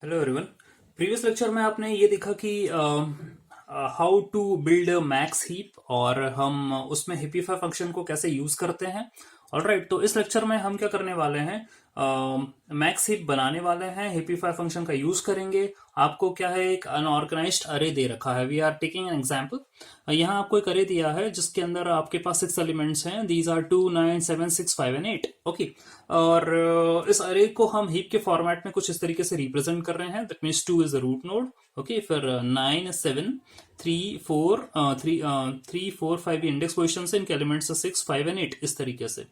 Hello everyone. Previous lecture में आपने ये देखा कि how to build max heap और हम उसमें हिपीफाई फंक्शन को कैसे यूज करते हैं। ऑलराइट, तो इस लेक्चर में हम क्या करने वाले हैं, मैक्स हीप बनाने वाले हैं, हिपीफाई फंक्शन का यूज करेंगे। आपको क्या है, एक अनऑर्गेनाइज्ड अरे दे रखा है। We are taking an example. यहाँ आपको एक अरे दिया है जिसके अंदर आपके पास 6 एलिमेंट्स हैं। These are 2, 9, 7, 6, 5 and 8। ओके, और इस अरे को हम हीप के फॉर्मेट में कुछ इस तरीके से रिप्रेजेंट कर रहे हैं। That means 2 is the root node. Okay, फिर 9, 7, 3, 4, 5 इंडेक्स पोजिशन से, इनके एलिमेंट्स 6, 5 एंड 8 इस तरीके से।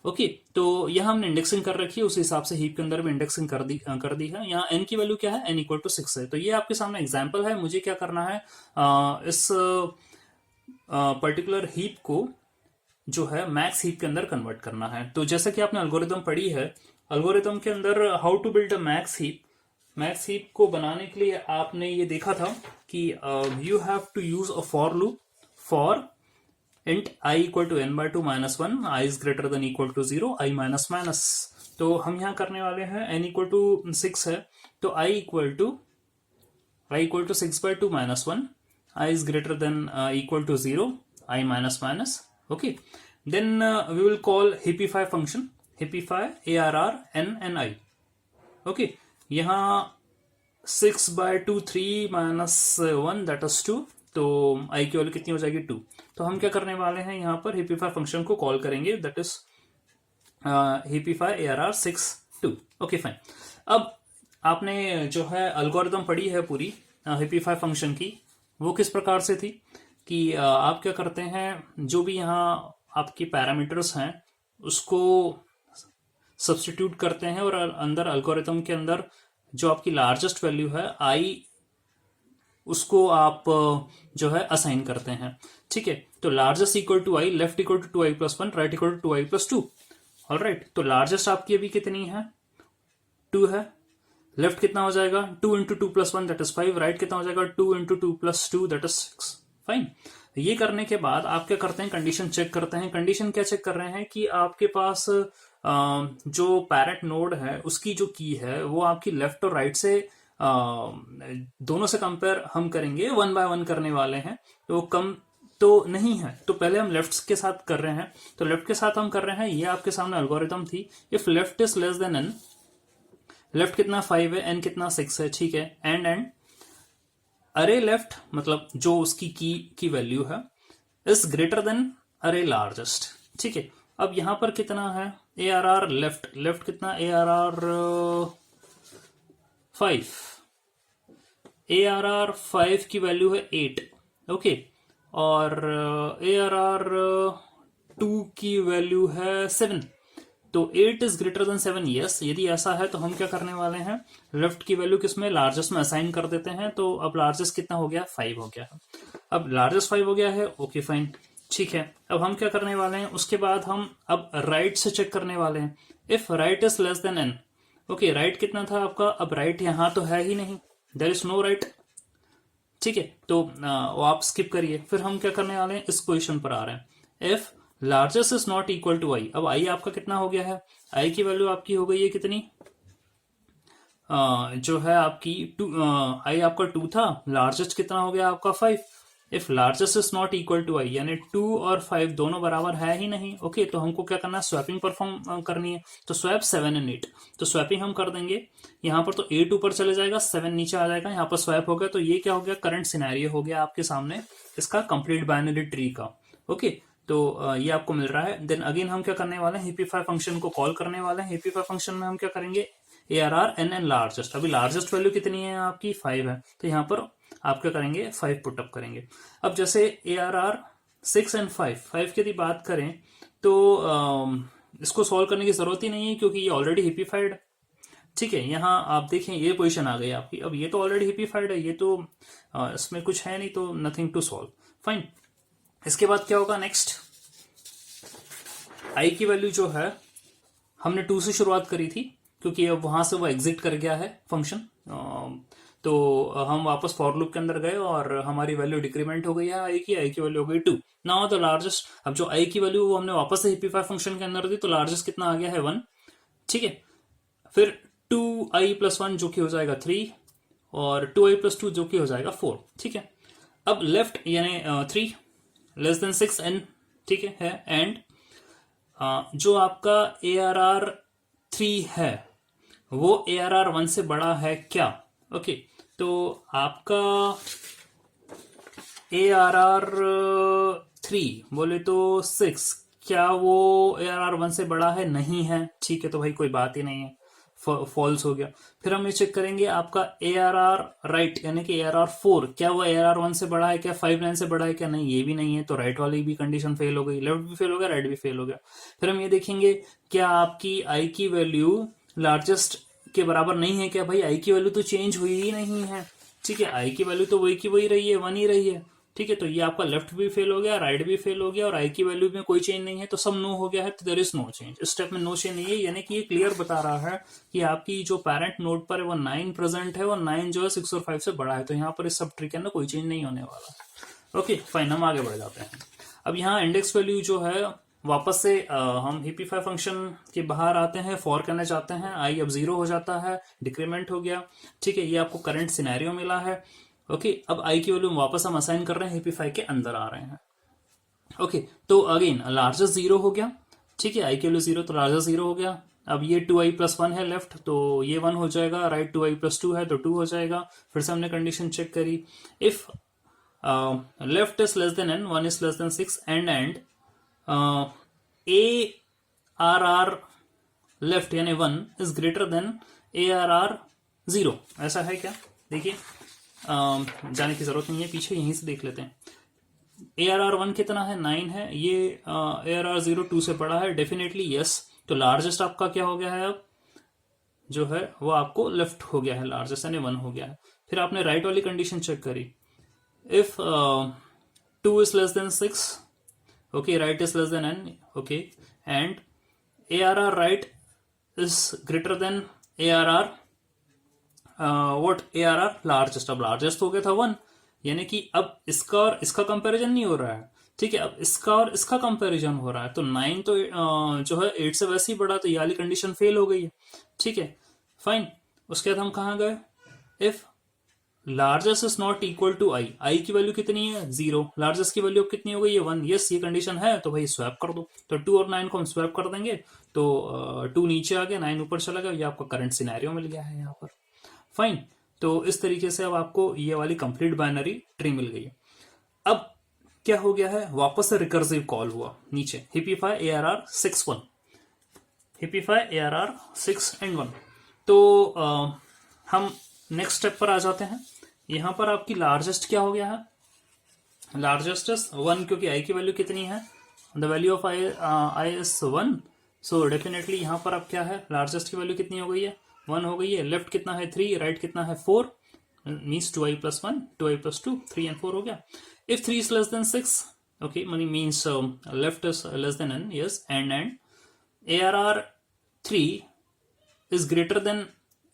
ओके, तो यहाँ हमने इंडेक्सिंग कर रखी है, उस हिसाब से हीप के अंदर भी इंडेक्सिंग कर दी है। यहाँ n की वैल्यू क्या है, n इक्वल टू 6 है। तो ये आपके सामने एग्जाम्पल है। मुझे क्या करना है, इस पर्टिकुलर हीप को जो है मैक्स हीप के अंदर कन्वर्ट करना है। तो जैसा कि आपने एल्गोरिदम पढ़ी है, एल्गोरिदम के अंदर how to build a max heap को बनाने के लिए आपने ये देखा था कि you have to use a for loop for int I equal to n by 2 minus 1, I is greater than equal to 0, I minus minus. तो हम यहाँ करने वाले हैं n इक्वल टू 6 है, तो I equal to 6 by 2 minus 1, I is greater than equal to 0, I minus minus. Okay, then we will call hippify function, hippify arr n and I. Okay, यहाँ 6 by 2 3 minus 1 that is 2। तो आई की value कितनी हो जाएगी, 2। तो हम क्या करने वाले हैं, यहाँ पर हिपीफाई फंक्शन को कॉल करेंगे, that is heapify arr 6 2। Okay fine. अब आपने जो है एल्गोरिदम पढ़ी है पूरी हिपीफाई फंक्शन की, वो किस प्रकार से थी कि आप क्या करते हैं, जो भी यहाँ आपकी पैरामीटर्स हैं उसको सब्स्टिट्यूट करते हैं और अंदर एल्गोरिथम के अंदर जो आपकी लार्जेस्ट वैल्यू है आई, उसको आप जो है असाइन करते हैं। ठीक है, तो largest equal to I, left equal to 2i plus 1, right equal to 2i plus 2। Alright, तो लार्जेस्ट आपकी अभी कितनी है, 2 है। लेफ्ट कितना हो जाएगा, 2 into 2 plus 1 that is 5। Right कितना हो जाएगा, 2 into 2 plus 2 that is 6। Fine. ये करने के बाद आप क्या करते हैं, कंडीशन चेक करते हैं। कंडीशन क्या चेक कर रहे हैं कि आपके पास जो पैरेट नोड है उसकी जो की है वो आपकी लेफ्ट और राइट से दोनों से कंपेयर हम करेंगे, 1 बाय 1 करने वाले हैं। तो कम तो नहीं है, तो पहले हम लेफ्ट के साथ कर रहे हैं। तो लेफ्ट के साथ हम कर रहे हैं, ये आपके सामने एल्गोरिथम थी। If left is less than n, left कितना 5 है, n कितना 6 है, ठीक है, एंड अरे लेफ्ट मतलब जो उसकी की वैल्यू है इज ग्रेटर देन अरे लार्जेस्ट। ठीक है, अब यहां पर कितना है, ए आर आर लेफ्ट कितना, A R R 5, A R R 5 की वैल्यू है 8। ओके, और ए आर आर 2 की वैल्यू है 7। तो 8 इज ग्रेटर देन 7, यस। यदि ऐसा है तो हम क्या करने वाले हैं, लेफ्ट की वैल्यू किसमें, लार्जेस्ट में असाइन कर देते हैं। तो अब लार्जेस्ट कितना हो गया, 5 हो गया है। अब लार्जेस्ट 5 हो गया है, ओके फाइन, ठीक है। अब हम क्या करने वाले हैं, उसके बाद हम अब राइट से चेक करने वाले हैं। If right is less than n, okay, right कितना था आपका, अब राइट यहां तो है ही नहीं, देयर इज नो राइट। ठीक है, तो वो आप स्किप करिए। फिर हम क्या करने वाले हैं, इस पोजिशन पर आ रहे हैं। If largest is not equal to i, अब आई आपका कितना हो गया है, आई की वैल्यू आपकी हो गई है कितनी, जो है आपकी 2, आई आपका 2 था, लार्जेस्ट कितना हो गया आपका 5। If largest is not equal to i, यानी 2 और 5 दोनों बराबर है ही नहीं। ओके, तो हमको क्या करना है, स्वैपिंग परफॉर्म करनी है। तो स्वैप 7 एंड 8, तो स्वैपिंग हम कर देंगे। यहाँ पर तो 8 ऊपर चले जाएगा, 7 नीचे आ जाएगा, यहाँ पर स्वैप हो गया। तो ये क्या हो गया, करंट सिनेरियो हो गया आपके सामने इसका कंप्लीट बाइनरी ट्री का। ओके, तो ये आपको मिल रहा है। देन अगेन हम क्या करने वाले हैं, हिपीफाई फंक्शन को कॉल करने वाले हैं। हिपीफाई फंक्शन में हम क्या करेंगे, A R R N N largest. अभी लार्जेस्ट वैल्यू कितनी है आपकी, 5 है, तो यहाँ पर आप क्या करेंगे, 5 पुटअप करेंगे। अब जैसे ए आर आर 6 एंड 5 की यदि बात करें तो इसको सॉल्व करने की जरूरत ही नहीं है क्योंकि ये ऑलरेडी हिपीफाइड। ठीक है, यहाँ आप देखें ये पोजीशन आ गई आपकी। अब ये तो ऑलरेडी हिपीफाइड है, ये तो इसमें कुछ है नहीं, तो नथिंग टू सॉल्व। फाइन। इसके बाद क्या होगा, नेक्स्ट आई की वैल्यू जो है हमने 2 से शुरुआत करी थी क्योंकि अब वहां से वो एग्जिट कर गया है फंक्शन। तो हम वापस फॉर लूप के अंदर गए और हमारी वैल्यू डिक्रीमेंट हो गई है, आई की वैल्यू हो गई 2। नाउ द लार्जेस्ट, अब जो आई की वैल्यू वो हमने वापस से हिपीफाई फंक्शन के अंदर दी, तो लार्जेस्ट कितना आ गया है 1। ठीक है, फिर 2i+1 जो कि हो जाएगा 3 और 2i+2 जो कि हो जाएगा 4। ठीक है, अब लेफ्ट यानी 3 लेस देन 6n, ठीक है, एंड जो आपका ARR3 है वो ARR1 से बड़ा है क्या? ओके, तो आपका ARR3 बोले तो 6, क्या वो ARR1 से बड़ा है? नहीं है। ठीक है, तो भाई कोई बात ही नहीं है, फॉल्स हो गया। फिर हम ये चेक करेंगे आपका ARR राइट यानी कि ARR4, क्या वो ARR1 से बड़ा है क्या? 5 9 से बड़ा है क्या? नहीं, ये भी नहीं है, तो राइट वाली भी कंडीशन फेल हो गई, लेफ्ट भी फेल हो गया, राइट भी फेल हो गया। फिर हम ये देखेंगे क्या आपकी आई की वैल्यू लार्जेस्ट के बराबर नहीं है क्या? भाई आई की वैल्यू तो चेंज हुई ही नहीं है। ठीक है, आई की वैल्यू तो वही की वही रही है, 1 ही रही है। ठीक है, तो ये आपका लेफ्ट भी फेल हो गया, राइट भी फेल हो गया, और आई की वैल्यू में कोई चेंज नहीं है, तो सब नो हो गया है, तो देयर इज नो चेंज। इस स्टेप में नो चेंज नहीं है, यानी कि ये क्लियर बता रहा है कि आपकी जो पेरेंट नोड पर है वो 9 प्रेजेंट है, और 9 जो है 6 और 5 से बड़ा है, तो यहाँ पर इस सब ट्री के अंदर कोई चेंज नहीं होने वाला। ओके फाइन, हम आगे बढ़ जाते हैं। अब यहाँ इंडेक्स वैल्यू जो है वापस से हम हिपीफाई फंक्शन के बाहर आते हैं, फॉर करना चाहते हैं, आई अब 0 हो जाता है, डिक्रीमेंट हो गया। ठीक है, ये आपको करंट सिनेरियो मिला है। ओके, अब आई की वैल्यू वापस हम असाइन कर रहे हैं, हिपीफाई के अंदर आ रहे हैं। ओके, तो अगेन लार्जेस्ट 0 हो गया। ठीक है, आई की वैल्यू 0 तो लार्जेस्ट 0 हो गया। अब ये 2i+1 है लेफ्ट, तो ये 1 हो जाएगा, राइट 2i+2 है तो 2 हो जाएगा। फिर से हमने कंडीशन चेक करी, if left is less than n, 1 is less than 6 and ARR left यानी 1 इज ग्रेटर देन ARR 0, ऐसा है क्या? देखिए, जाने की जरूरत नहीं है, पीछे यहीं से देख लेते हैं। ARR1 कितना है? 9 है। ये ARR0 2 से बड़ा है, डेफिनेटली यस। तो लार्जेस्ट आपका क्या हो गया है? अब जो है वो आपको लेफ्ट हो गया है, लार्जेस्ट यानी 1 हो गया है। फिर आपने राइट वाली कंडीशन चेक करी, if 2 is less than 6, okay, right is less than n, okay, and ARR right is greater than ARR what ARR largest। अब लार्जेस्ट हो गया था 1, यानी कि अब इसका और इसका कंपैरिजन नहीं हो रहा है। ठीक है, अब इसका और इसका कंपैरिजन हो रहा है, तो 9 तो जो है 8 से वैसे ही बड़ा, तो ये वाली कंडीशन फेल हो गई है। ठीक है फाइन, उसके बाद हम कहाँ गए? If largest is not equal to i, i की वैल्यू कितनी है? 0, लार्जेस्ट की वैल्यू कितनी हो गई है? 1। यस, ये कंडीशन है, तो भाई स्वैप कर दो। तो 2 और 9 को हम स्वैप कर देंगे, तो 2 नीचे आ गया, 9 ऊपर चला गया, ये आपका करंट सिनेरियो मिल गया है यहाँ पर। फाइन, तो इस तरीके से अब आपको ये वाली कंप्लीट बाइनरी ट्री मिल गई है। अब क्या हो गया है? वापस से रिकर्सिव कॉल हुआ नीचे, हिपीफाई ARR 6 1, हिपीफाई ARR 6 and 1। तो हम नेक्स्ट स्टेप पर आ जाते हैं। यहां पर आपकी लार्जेस्ट क्या हो गया है? लार्जेस्ट इज 1, क्योंकि आई की वैल्यू कितनी है? The value of I is 1, so definitely यहां पर अब क्या है? लार्जेस्ट की वैल्यू कितनी हो गई है? 1 हो गई है। लेफ्ट कितना है? 3, राइट कितना है? 4, मीन्स 2i+1, 2i+2, 3 and 4 हो गया। If 3 is less than 6, okay, money means left is less than n, yes, and ARR3 is greater than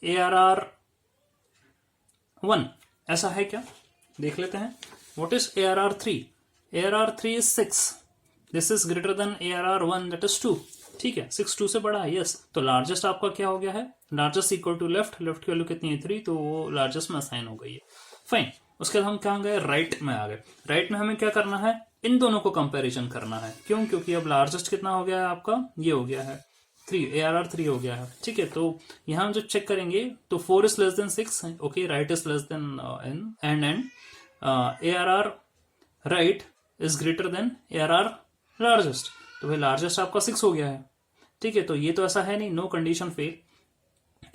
ARR1, ऐसा है क्या? देख लेते हैं। What is ARR3? ARR3 is 6, this is greater than ARR1, that is 2। ठीक है, 6 2 से बड़ा है, यस। तो लार्जेस्ट आपका क्या हो गया है? Largest equal to left, left की वैल्यू कितनी है? 3, तो वो लार्जेस्ट में असाइन हो गई है। फाइन, उसके बाद हम कहाँ गए? राइट में आ गए। राइट में हमें क्या करना है? इन दोनों को कंपैरिजन करना है। क्यों? क्योंकि अब लार्जेस्ट कितना हो गया है आपका? ये हो गया है 3, ARR3 हो गया है। ठीक है, तो यहाँ हम जब चेक करेंगे तो 4 is less than 6, okay, right is less than n, and ARR right is greater then ARR largest, तो भाई लार्जेस्ट आपका 6 हो गया है। ठीक है, तो ये तो ऐसा है नहीं, नो कंडीशन फेल।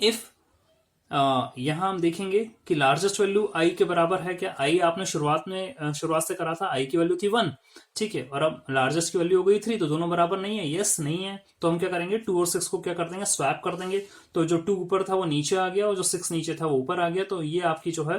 इफ यहां हम देखेंगे कि लार्जेस्ट वैल्यू आई के बराबर है क्या? आई आपने शुरुआत से करा था, आई की वैल्यू थी 1, ठीक है, और अब लार्जेस्ट की वैल्यू हो गई 3, तो दोनों बराबर नहीं है। यस, नहीं है, तो हम क्या करेंगे? 2 और 6 को क्या कर देंगे? स्वैप कर देंगे। तो जो 2 ऊपर था वो नीचे आ गया, और जो 6 नीचे था वो ऊपर आ गया, तो ये आपकी जो है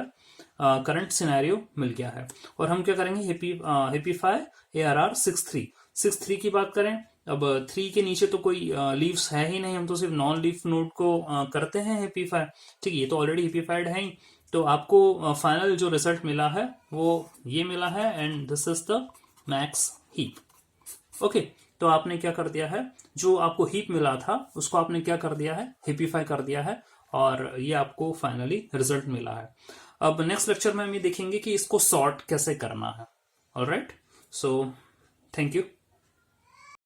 करंट सिनेरियो मिल गया है। और हम क्या करेंगे? हिपीफाई ARR 6 3 की बात करें। अब 3 के नीचे तो कोई लीव्स है ही नहीं, हम तो सिर्फ नॉन लीफ नोड को करते हैं हिपीफाई। ठीक है, ये तो ऑलरेडी हिपीफाइड है ही, तो आपको फाइनल जो रिजल्ट मिला है वो ये मिला है, and this is the max heap. Okay, तो आपने क्या कर दिया है? जो आपको हीप मिला था उसको आपने क्या कर दिया है? हिपीफाई कर दिया है, और ये आपको फाइनली रिजल्ट मिला है। अब नेक्स्ट लेक्चर में हम ये देखेंगे कि इसको सॉर्ट कैसे करना है। Alright, so thank you.